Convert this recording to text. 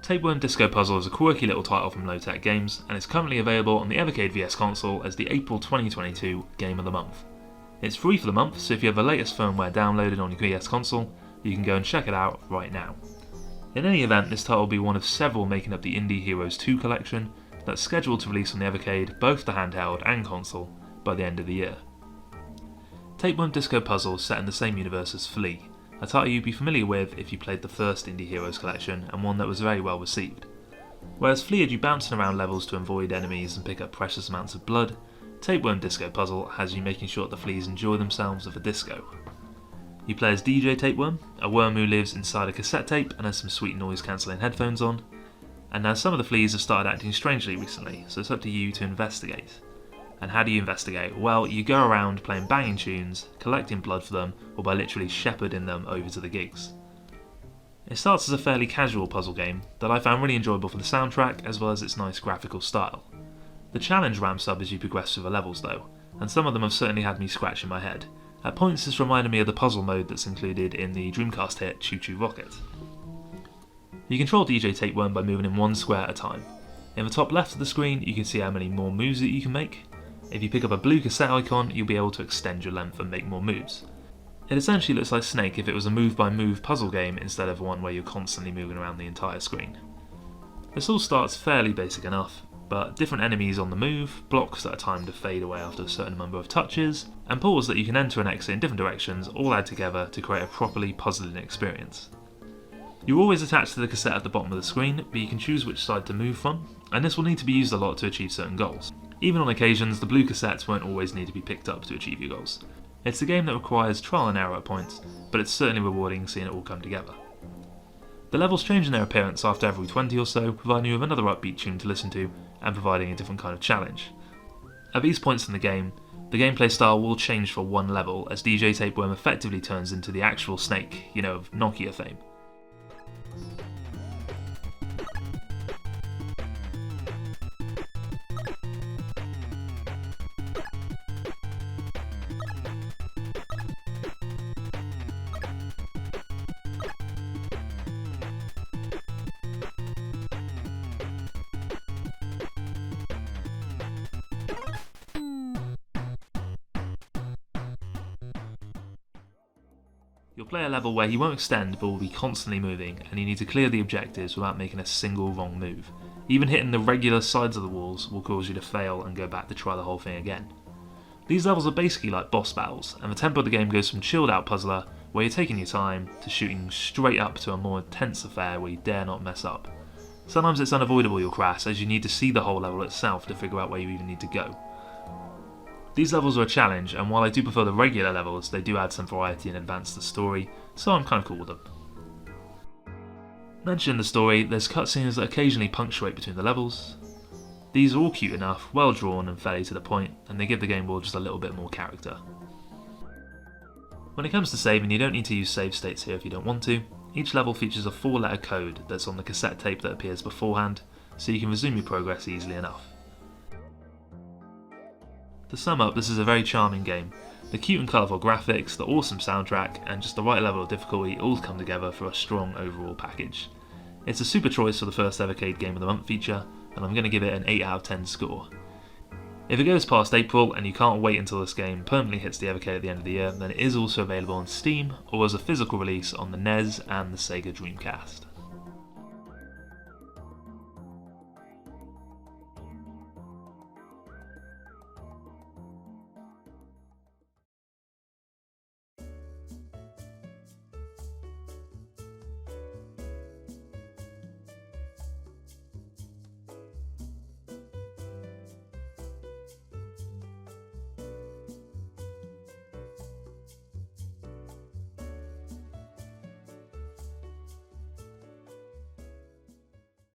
Tapeworm Disco Puzzle is a quirky little title from Lowtek Games, and is currently available on the Evercade VS console as the April 2022 Game of the Month. It's free for the month, so if you have the latest firmware downloaded on your VS console, you can go and check it out right now. In any event, this title will be one of several making up the Indie Heroes 2 collection that's scheduled to release on the Evercade, both the handheld and console, by the end of the year. Tapeworm Disco Puzzle is set in the same universe as Flea, a title you'd be familiar with if you played the first Indie Heroes collection and one that was very well received. Whereas Flea had you bouncing around levels to avoid enemies and pick up precious amounts of blood, Tapeworm Disco Puzzle has you making sure the fleas enjoy themselves at a disco. You play as DJ Tapeworm, a worm who lives inside a cassette tape and has some sweet noise cancelling headphones on, and now some of the fleas have started acting strangely recently, so it's up to you to investigate. And how do you investigate? Well, you go around playing banging tunes, collecting blood for them, or by literally shepherding them over to the gigs. It starts as a fairly casual puzzle game that I found really enjoyable for the soundtrack as well as its nice graphical style. The challenge ramps up as you progress through the levels though, and some of them have certainly had me scratching my head. At points this reminded me of the puzzle mode that's included in the Dreamcast hit Choo Choo Rocket. You control DJ Tapeworm by moving in one square at a time. In the top left of the screen you can see how many more moves that you can make. If you pick up a blue cassette icon, you'll be able to extend your length and make more moves. It essentially looks like Snake if it was a move-by-move puzzle game instead of one where you're constantly moving around the entire screen. This all starts fairly basic enough, but different enemies on the move, blocks that are timed to fade away after a certain number of touches, and portals that you can enter and exit in different directions all add together to create a properly puzzling experience. You're always attached to the cassette at the bottom of the screen, but you can choose which side to move from, and this will need to be used a lot to achieve certain goals. Even on occasions, the blue cassettes won't always need to be picked up to achieve your goals. It's a game that requires trial and error at points, but it's certainly rewarding seeing it all come together. The levels change in their appearance after every 20 or so, providing you with another upbeat tune to listen to, and providing a different kind of challenge. At these points in the gameplay style will change for one level, as DJ Tapeworm effectively turns into the actual Snake, of Nokia fame. You'll play a level where he won't extend but will be constantly moving, and you need to clear the objectives without making a single wrong move. Even hitting the regular sides of the walls will cause you to fail and go back to try the whole thing again. These levels are basically like boss battles, and the tempo of the game goes from chilled out puzzler, where you're taking your time, to shooting straight up to a more intense affair where you dare not mess up. Sometimes it's unavoidable you'll crash, as you need to see the whole level itself to figure out where you even need to go. These levels are a challenge, and while I do prefer the regular levels, they do add some variety and advance the story, so I'm kind of cool with them. Mentioning the story, there's cutscenes that occasionally punctuate between the levels. These are all cute enough, well drawn and fairly to the point, and they give the game world just a little bit more character. When it comes to saving, you don't need to use save states here if you don't want to. Each level features a 4-letter code that's on the cassette tape that appears beforehand, so you can resume your progress easily enough. To sum up, this is a very charming game. The cute and colourful graphics, the awesome soundtrack, and just the right level of difficulty all come together for a strong overall package. It's a super choice for the first Evercade Game of the Month feature, and I'm going to give it an 8 out of 10 score. If it goes past April and you can't wait until this game permanently hits the Evercade at the end of the year, then it is also available on Steam or as a physical release on the NES and the Sega Dreamcast.